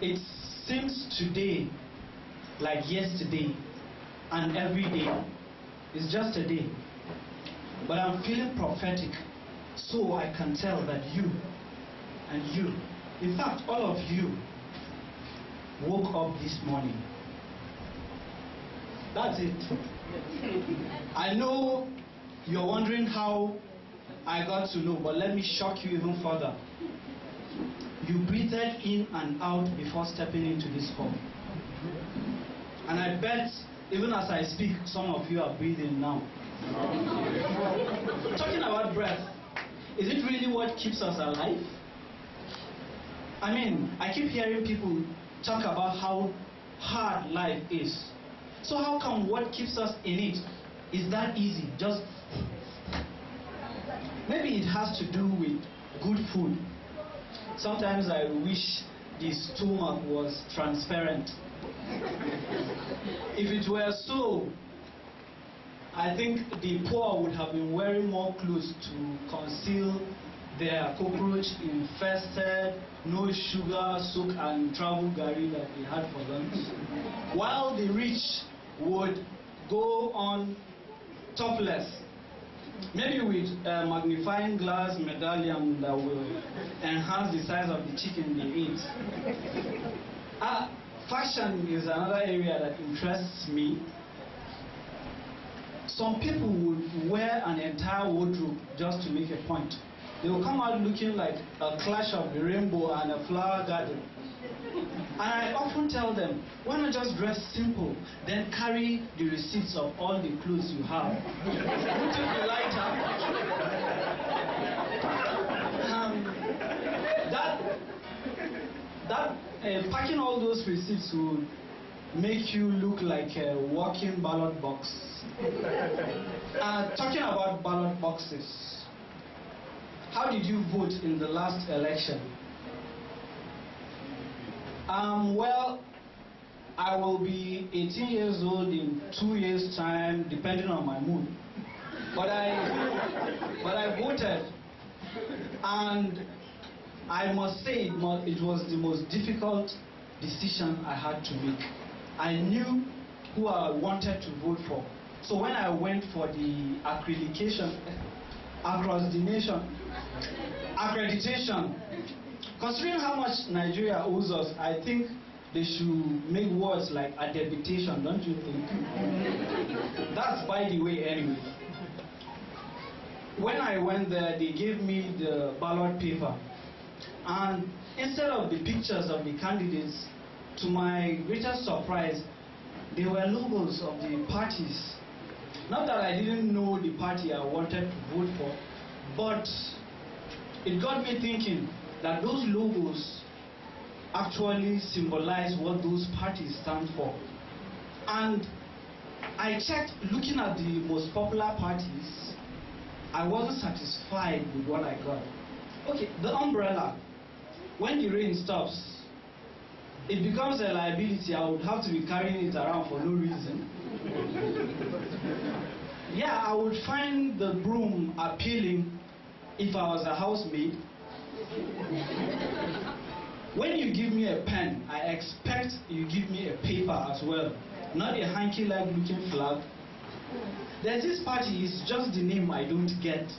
It seems today like yesterday, and every day is just a day. But I'm feeling prophetic, so I can tell that you and you, in fact, all of you, woke up this morning. That's it. I know you're wondering how I got to know, but let me shock you even further. You breathed in and out before stepping into this hall. And I bet, even as I speak, some of you are breathing now. Talking about breath, is it really what keeps us alive? I mean, I keep hearing people talk about how hard life is. So how come what keeps us in it is that easy? Just maybe it has to do with good food. Sometimes I wish the stomach was transparent. If it were so, I think the poor would have been wearing more clothes to conceal their cockroach-infested, no sugar, soak and travel gari that they had for lunch, while the rich would go on topless, maybe with a magnifying glass medallion that will enhance the size of the chicken they eat. Fashion is another area that interests me. Some people would wear an entire wardrobe just to make a point. They will come out looking like a clash of the rainbow and a flower garden. And I often tell them, why not just dress simple, then carry the receipts of all the clothes you have? Wouldn't it be lighter? Packing all those receipts would make you look like a walking ballot box. Talking about ballot boxes, how did you vote in the last election? Well, I will be 18 years old in 2 years' time, depending on my mood. But I voted, and I must say it was the most difficult decision I had to make. I knew who I wanted to vote for. So when I went for the accreditation, considering how much Nigeria owes us, I think they should make words like accreditation, don't you think? That's by the way anyway. When I went there, they gave me the ballot paper. And instead of the pictures of the candidates, to my greatest surprise, they were logos of the parties. Not that I didn't know the party I wanted to vote for, but it got me thinking that those logos actually symbolize what those parties stand for. And I checked, looking at the most popular parties, I wasn't satisfied with what I got. Okay, the umbrella. When the rain stops, it becomes a liability. I would have to be carrying it around for no reason. Yeah, I would find the broom appealing if I was a housemaid. When you give me a pen, I expect you give me a paper as well, not a hanky-like looking flag. There's this party, it's just the name I don't get.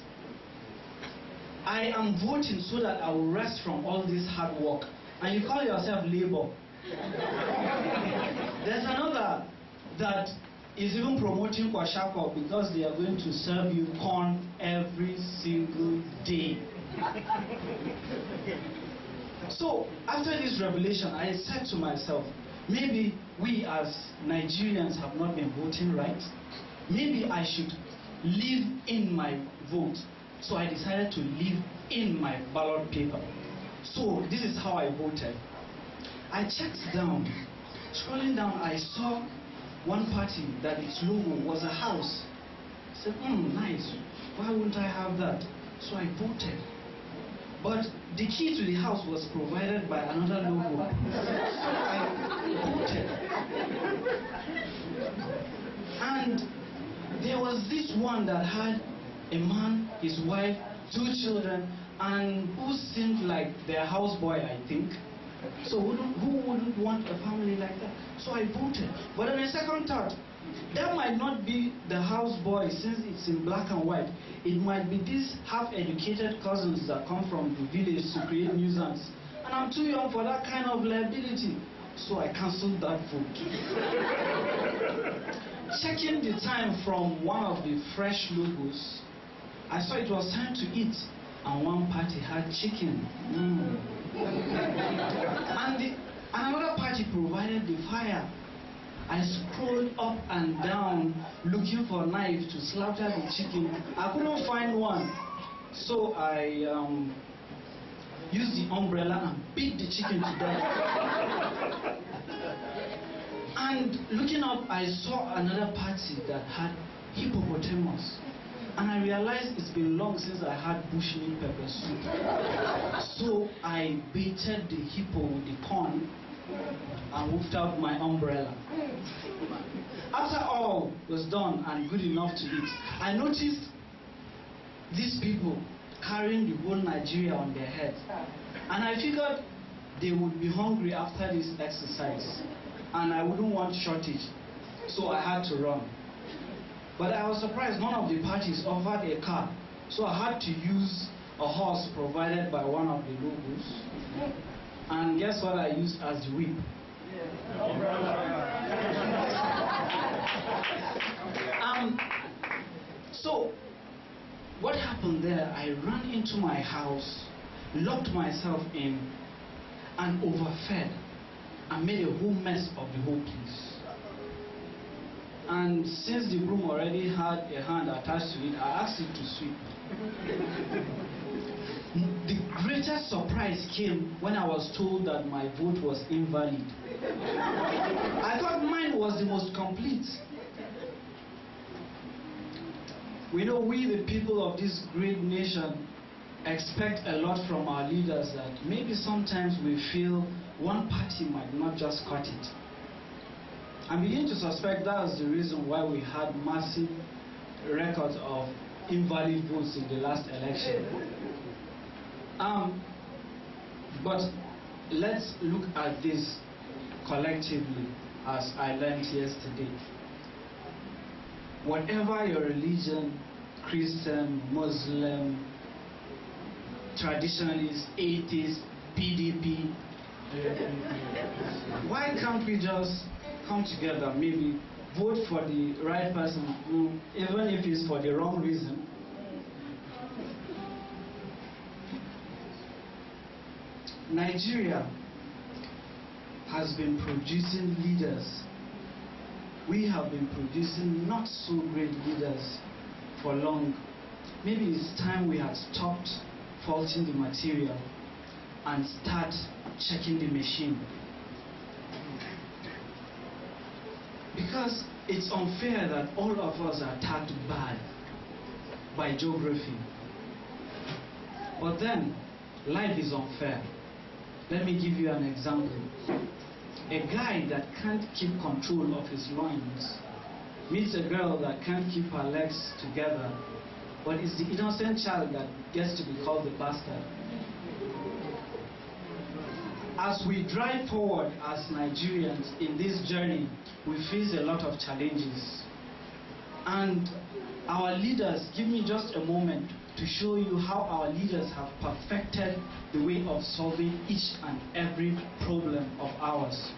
I am voting so that I will rest from all this hard work. And you call yourself labor. There's another that is even promoting kwashako because they are going to serve you corn every single day. So after this revelation, I said to myself, maybe we as Nigerians have not been voting right. Maybe I should leave in my vote. So I decided to leave in my ballot paper. So this is how I voted. I checked down. Scrolling down, I saw one party that its logo was a house. I said, nice. Why wouldn't I have that? So I voted. But the key to the house was provided by another logo. So I voted. And there was this one that had a man, his wife, 2 children, and who seemed like their houseboy, I think. So who wouldn't want a family like that? So I voted. But on a second thought, that might not be the houseboy since it's in black and white. It might be these half-educated cousins that come from the village to create nuisance. And I'm too young for that kind of liability. So I cancelled that vote. Checking the time from one of the fresh logos, I saw it was time to eat. And one party had chicken. And another party provided the fire. I scrolled up and down looking for a knife to slaughter the chicken. I couldn't find one. So I used the umbrella and beat the chicken to death. And looking up, I saw another party that had hippopotamus. And I realized it's been long since I had bushmeat pepper soup. So I baited the hippo with the corn and whipped out my umbrella. After all was done and good enough to eat, I noticed these people carrying the whole Nigeria on their heads. And I figured they would be hungry after this exercise. And I wouldn't want shortage. So I had to run. But I was surprised none of the parties offered a car. So I had to use a horse provided by one of the logos. And guess what I used as the whip? So what happened there, I ran into my house, locked myself in, and overfed, and made a whole mess of the whole place. And since the broom already had a hand attached to it, I asked it to sweep. The greatest surprise came when I was told that my vote was invalid. I thought mine was the most complete. We know we, the people of this great nation, expect a lot from our leaders that maybe sometimes we feel one party might not just cut it. I begin to suspect that's the reason why we had massive records of invalid votes in the last election. But let's look at this collectively, as I learned yesterday. Whatever your religion, Christian, Muslim, traditionalist, atheist, PDP, why can't we just come together, maybe vote for the right person, even if it's for the wrong reason? Nigeria has been producing leaders. We have been producing not so great leaders for long. Maybe it's time we had stopped faulting the material and start checking the machine. Because it's unfair that all of us are tagged bad by geography. But then, life is unfair. Let me give you an example. A guy that can't keep control of his loins meets a girl that can't keep her legs together, but it's the innocent child that gets to be called the bastard. As we drive forward as Nigerians in this journey, we face a lot of challenges. And our leaders, give me just a moment to show you how our leaders have perfected the way of solving each and every problem of ours.